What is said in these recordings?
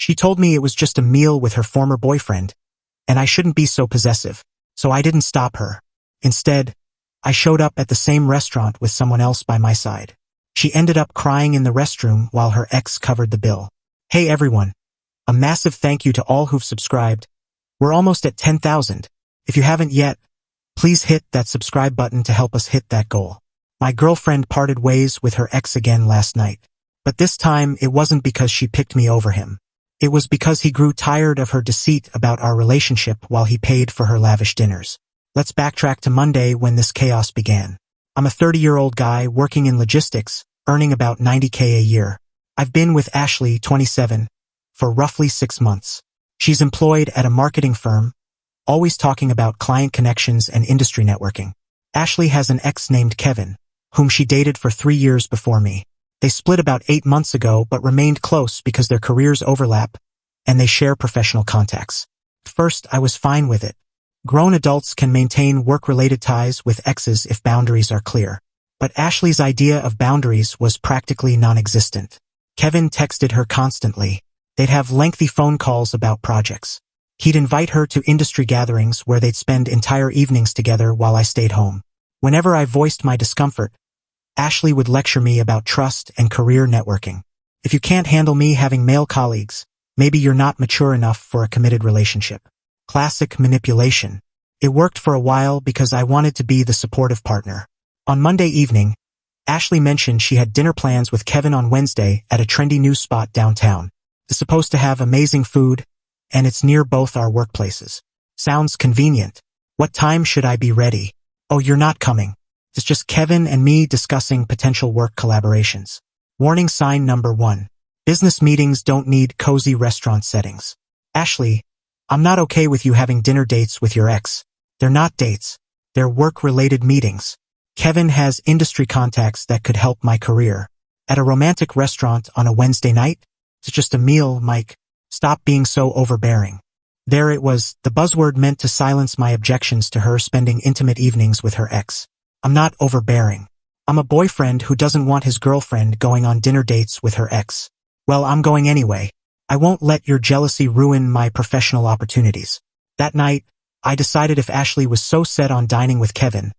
She told me it was just a meal with her former boyfriend, and I shouldn't be so possessive, so I didn't stop her. Instead, I showed up at the same restaurant with someone else by my side. She ended up crying in the restroom while her ex covered the bill. Hey everyone, a massive thank you to all who've subscribed. We're almost at 10,000. If you haven't yet, please hit that subscribe button to help us hit that goal. My girlfriend parted ways with her ex again last night, but this time it wasn't because she picked me over him. It was because he grew tired of her deceit about our relationship while he paid for her lavish dinners. Let's backtrack to Monday when this chaos began. I'm a 30-year-old guy working in logistics, earning about $90K a year. I've been with Ashley, 27, for roughly 6 months. She's employed at a marketing firm, always talking about client connections and industry networking. Ashley has an ex named Kevin, whom she dated for 3 years before me. They split about 8 months ago but remained close because their careers overlap and they share professional contacts. At first, I was fine with it. Grown adults can maintain work-related ties with exes if boundaries are clear. But Ashley's idea of boundaries was practically non-existent. Kevin texted her constantly. They'd have lengthy phone calls about projects. He'd invite her to industry gatherings where they'd spend entire evenings together while I stayed home. Whenever I voiced my discomfort, Ashley would lecture me about trust and career networking. If you can't handle me having male colleagues, maybe you're not mature enough for a committed relationship. Classic manipulation. It worked for a while because I wanted to be the supportive partner. On Monday evening, Ashley mentioned she had dinner plans with Kevin on Wednesday at a trendy new spot downtown. It's supposed to have amazing food, and it's near both our workplaces. Sounds convenient. What time should I be ready? Oh, you're not coming. It's just Kevin and me discussing potential work collaborations. Warning sign number 1. Business meetings don't need cozy restaurant settings. Ashley, I'm not okay with you having dinner dates with your ex. They're not dates. They're work-related meetings. Kevin has industry contacts that could help my career. At a romantic restaurant on a Wednesday night? It's just a meal, Mike. Stop being so overbearing. There it was, the buzzword meant to silence my objections to her spending intimate evenings with her ex. I'm not overbearing. I'm a boyfriend who doesn't want his girlfriend going on dinner dates with her ex. Well, I'm going anyway. I won't let your jealousy ruin my professional opportunities. That night, I decided if Ashley was so set on dining with Kevin,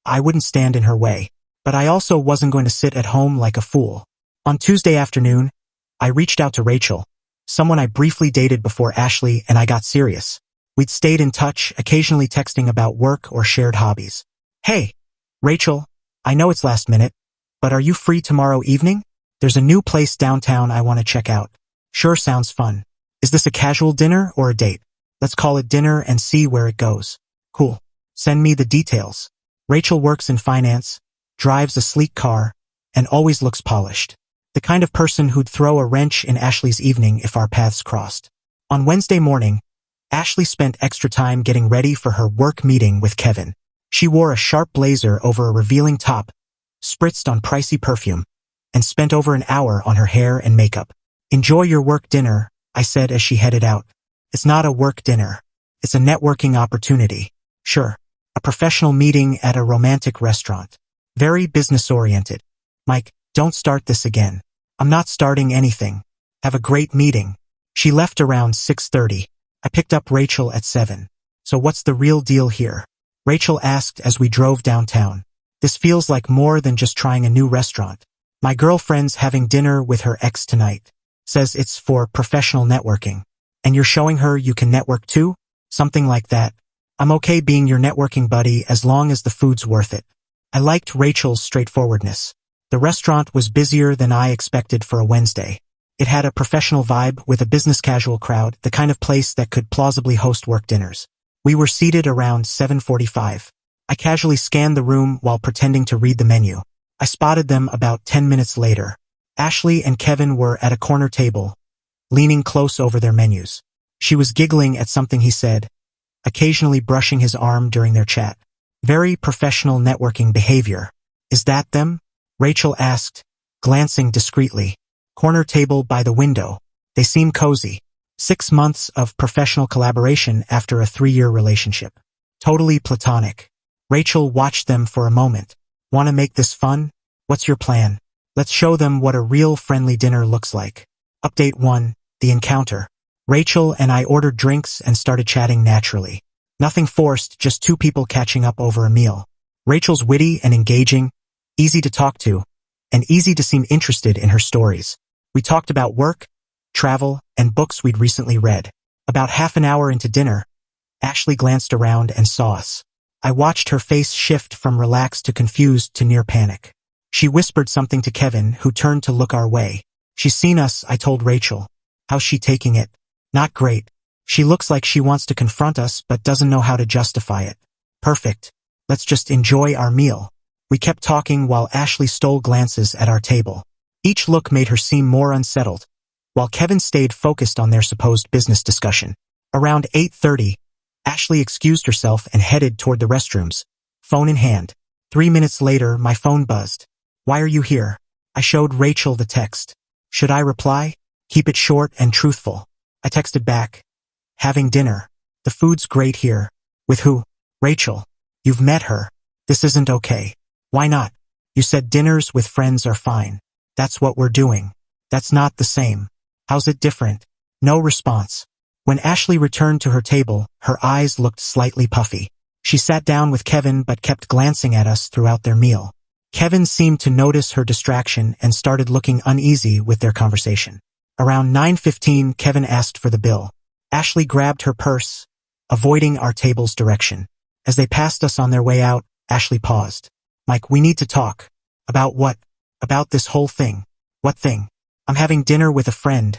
I wouldn't stand in her way. But I also wasn't going to sit at home like a fool. On Tuesday afternoon, I reached out to Rachel, someone I briefly dated before Ashley and I got serious. We'd stayed in touch, occasionally texting about work or shared hobbies. Hey, Rachel, I know it's last minute, but are you free tomorrow evening? There's a new place downtown I want to check out. Sure, sounds fun. Is this a casual dinner or a date? Let's call it dinner and see where it goes. Cool. Send me the details. Rachel works in finance, drives a sleek car, and always looks polished. The kind of person who'd throw a wrench in Ashley's evening if our paths crossed. On Wednesday morning, Ashley spent extra time getting ready for her work meeting with Kevin. She wore a sharp blazer over a revealing top, spritzed on pricey perfume, and spent over an hour on her hair and makeup. Enjoy your work dinner, I said as she headed out. It's not a work dinner. It's a networking opportunity. Sure. A professional meeting at a romantic restaurant. Very business-oriented. Mike, don't start this again. I'm not starting anything. Have a great meeting. She left around 6:30. I picked up Rachel at 7. So what's the real deal here? Rachel asked as we drove downtown. This feels like more than just trying a new restaurant. My girlfriend's having dinner with her ex tonight. Says it's for professional networking. And you're showing her you can network too? Something like that. I'm okay being your networking buddy as long as the food's worth it. I liked Rachel's straightforwardness. The restaurant was busier than I expected for a Wednesday. It had a professional vibe with a business casual crowd, the kind of place that could plausibly host work dinners. We were seated around 7:45. I casually scanned the room while pretending to read the menu. I spotted them about 10 minutes later. Ashley and Kevin were at a corner table, leaning close over their menus. She was giggling at something he said, occasionally brushing his arm during their chat. Very professional networking behavior. Is that them? Rachel asked, glancing discreetly. Corner table by the window. They seem cozy. 6 months of professional collaboration after a 3-year relationship. Totally platonic. Rachel watched them for a moment. Want to make this fun? What's your plan? Let's show them what a real friendly dinner looks like. Update 1. The encounter. Rachel and I ordered drinks and started chatting naturally. Nothing forced, just two people catching up over a meal. Rachel's witty and engaging, easy to talk to, and easy to seem interested in her stories. We talked about work, travel, and books we'd recently read. About half an hour into dinner, Ashley glanced around and saw us. I watched her face shift from relaxed to confused to near panic. She whispered something to Kevin, who turned to look our way. She's seen us, I told Rachel. How's she taking it? Not great. She looks like she wants to confront us but doesn't know how to justify it. Perfect. Let's just enjoy our meal. We kept talking while Ashley stole glances at our table. Each look made her seem more unsettled, while Kevin stayed focused on their supposed business discussion. Around 8:30, Ashley excused herself and headed toward the restrooms, phone in hand. 3 minutes later, my phone buzzed. Why are you here? I showed Rachel the text. Should I reply? Keep it short and truthful. I texted back. Having dinner. The food's great here. With who? Rachel. You've met her. This isn't okay. Why not? You said dinners with friends are fine. That's what we're doing. That's not the same. How's it different? No response. When Ashley returned to her table, her eyes looked slightly puffy. She sat down with Kevin but kept glancing at us throughout their meal. Kevin seemed to notice her distraction and started looking uneasy with their conversation. Around 9:15, Kevin asked for the bill. Ashley grabbed her purse, avoiding our table's direction. As they passed us on their way out, Ashley paused. Mike, we need to talk. About what? About this whole thing. What thing? I'm having dinner with a friend.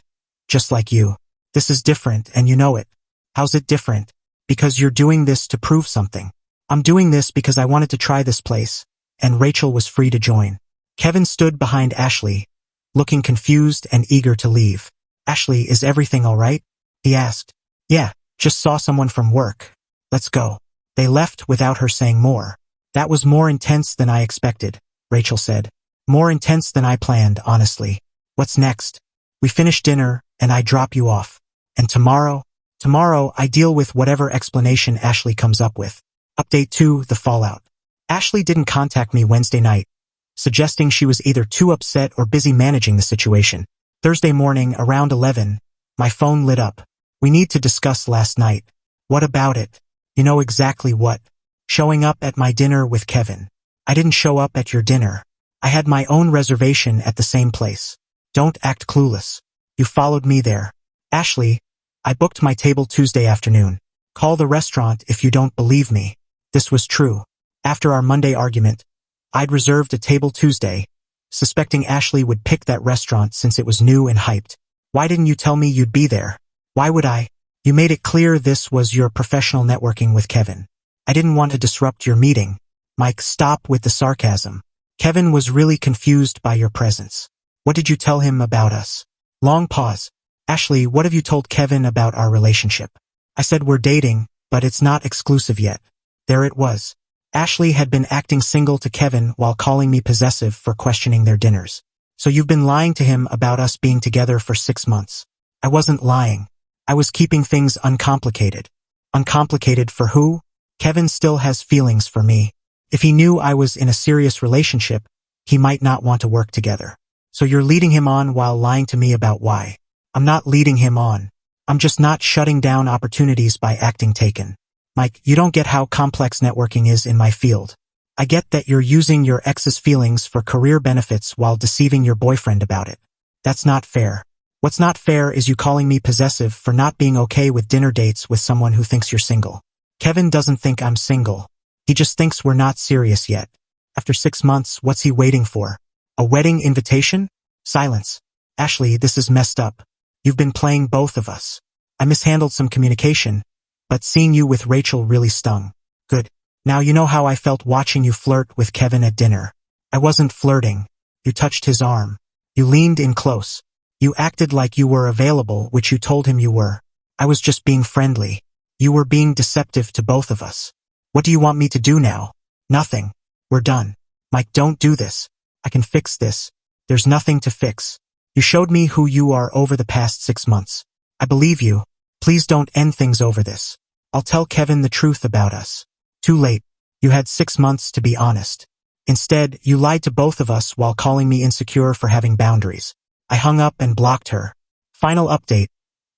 Just like you. This is different and you know it. How's it different? Because you're doing this to prove something. I'm doing this because I wanted to try this place, and Rachel was free to join. Kevin stood behind Ashley, looking confused and eager to leave. Ashley, is everything all right? He asked. Yeah, just saw someone from work. Let's go. They left without her saying more. That was more intense than I expected, Rachel said. More intense than I planned, honestly. What's next? We finish dinner, and I drop you off. And tomorrow I deal with whatever explanation Ashley comes up with. Update 2, the fallout. Ashley didn't contact me Wednesday night, suggesting she was either too upset or busy managing the situation. Thursday morning, around 11, my phone lit up. We need to discuss last night. What about it? You know exactly what. Showing up at my dinner with Kevin. I didn't show up at your dinner. I had my own reservation at the same place. Don't act clueless. You followed me there. Ashley, I booked my table Tuesday afternoon. Call the restaurant if you don't believe me. This was true. After our Monday argument, I'd reserved a table Tuesday, suspecting Ashley would pick that restaurant since it was new and hyped. Why didn't you tell me you'd be there? Why would I? You made it clear this was your professional networking with Kevin. I didn't want to disrupt your meeting. Mike, stop with the sarcasm. Kevin was really confused by your presence. What did you tell him about us? Long pause. Ashley, what have you told Kevin about our relationship? I said we're dating, but it's not exclusive yet. There it was. Ashley had been acting single to Kevin while calling me possessive for questioning their dinners. So you've been lying to him about us being together for 6 months. I wasn't lying. I was keeping things uncomplicated. Uncomplicated for who? Kevin still has feelings for me. If he knew I was in a serious relationship, he might not want to work together. So you're leading him on while lying to me about why. I'm not leading him on. I'm just not shutting down opportunities by acting taken. Mike, you don't get how complex networking is in my field. I get that you're using your ex's feelings for career benefits while deceiving your boyfriend about it. That's not fair. What's not fair is you calling me possessive for not being okay with dinner dates with someone who thinks you're single. Kevin doesn't think I'm single. He just thinks we're not serious yet. After 6 months, what's he waiting for? A wedding invitation? Silence. Ashley, this is messed up. You've been playing both of us. I mishandled some communication, but seeing you with Rachel really stung. Good. Now you know how I felt watching you flirt with Kevin at dinner. I wasn't flirting. You touched his arm. You leaned in close. You acted like you were available, which you told him you were. I was just being friendly. You were being deceptive to both of us. What do you want me to do now? Nothing. We're done. Mike, don't do this. I can fix this. There's nothing to fix. You showed me who you are over the past 6 months. I believe you. Please don't end things over this. I'll tell Kevin the truth about us. Too late. You had 6 months to be honest. Instead, you lied to both of us while calling me insecure for having boundaries. I hung up and blocked her. Final update.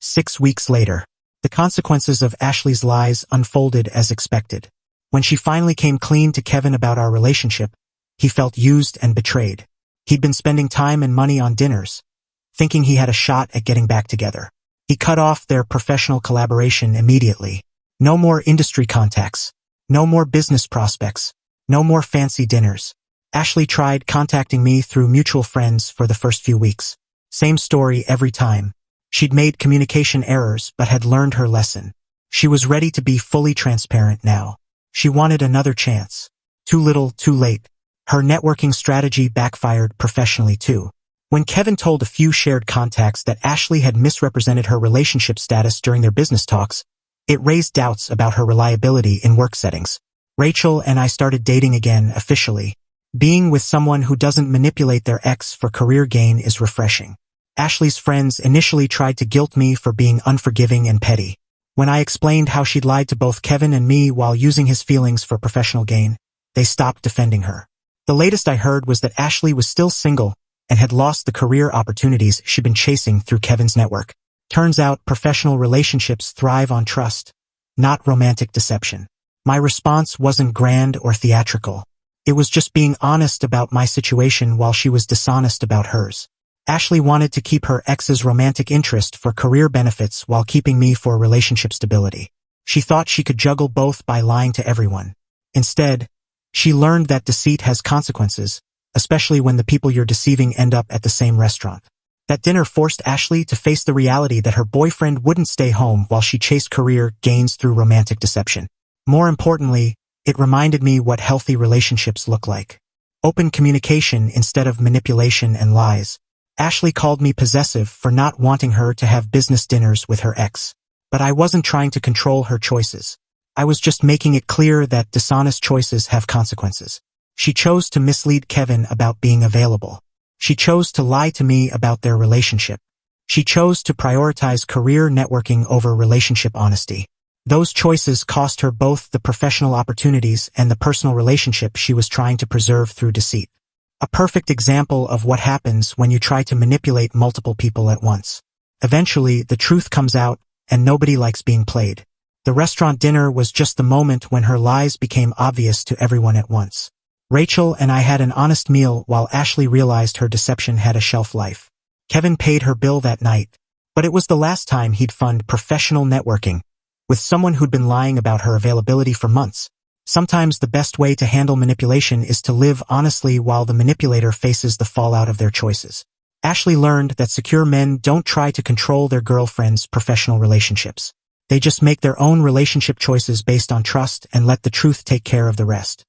6 weeks later, the consequences of Ashley's lies unfolded as expected. When she finally came clean to Kevin about our relationship, he felt used and betrayed. He'd been spending time and money on dinners, thinking he had a shot at getting back together. He cut off their professional collaboration immediately. No more industry contacts. No more business prospects. No more fancy dinners. Ashley tried contacting me through mutual friends for the first few weeks. Same story every time. She'd made communication errors but had learned her lesson. She was ready to be fully transparent now. She wanted another chance. Too little, too late. Her networking strategy backfired professionally too. When Kevin told a few shared contacts that Ashley had misrepresented her relationship status during their business talks, it raised doubts about her reliability in work settings. Rachel and I started dating again officially. Being with someone who doesn't manipulate their ex for career gain is refreshing. Ashley's friends initially tried to guilt me for being unforgiving and petty. When I explained how she'd lied to both Kevin and me while using his feelings for professional gain, they stopped defending her. The latest I heard was that Ashley was still single and had lost the career opportunities she'd been chasing through Kevin's network. Turns out professional relationships thrive on trust, not romantic deception. My response wasn't grand or theatrical. It was just being honest about my situation while she was dishonest about hers. Ashley wanted to keep her ex's romantic interest for career benefits while keeping me for relationship stability. She thought she could juggle both by lying to everyone. Instead, she learned that deceit has consequences, especially when the people you're deceiving end up at the same restaurant. That dinner forced Ashley to face the reality that her boyfriend wouldn't stay home while she chased career gains through romantic deception. More importantly, it reminded me what healthy relationships look like. Open communication instead of manipulation and lies. Ashley called me possessive for not wanting her to have business dinners with her ex. But I wasn't trying to control her choices. I was just making it clear that dishonest choices have consequences. She chose to mislead Kevin about being available. She chose to lie to me about their relationship. She chose to prioritize career networking over relationship honesty. Those choices cost her both the professional opportunities and the personal relationship she was trying to preserve through deceit. A perfect example of what happens when you try to manipulate multiple people at once. Eventually, the truth comes out, and nobody likes being played. The restaurant dinner was just the moment when her lies became obvious to everyone at once. Rachel and I had an honest meal while Ashley realized her deception had a shelf life. Kevin paid her bill that night, but it was the last time he'd fund professional networking with someone who'd been lying about her availability for months. Sometimes the best way to handle manipulation is to live honestly while the manipulator faces the fallout of their choices. Ashley learned that secure men don't try to control their girlfriends' professional relationships. They just make their own relationship choices based on trust and let the truth take care of the rest.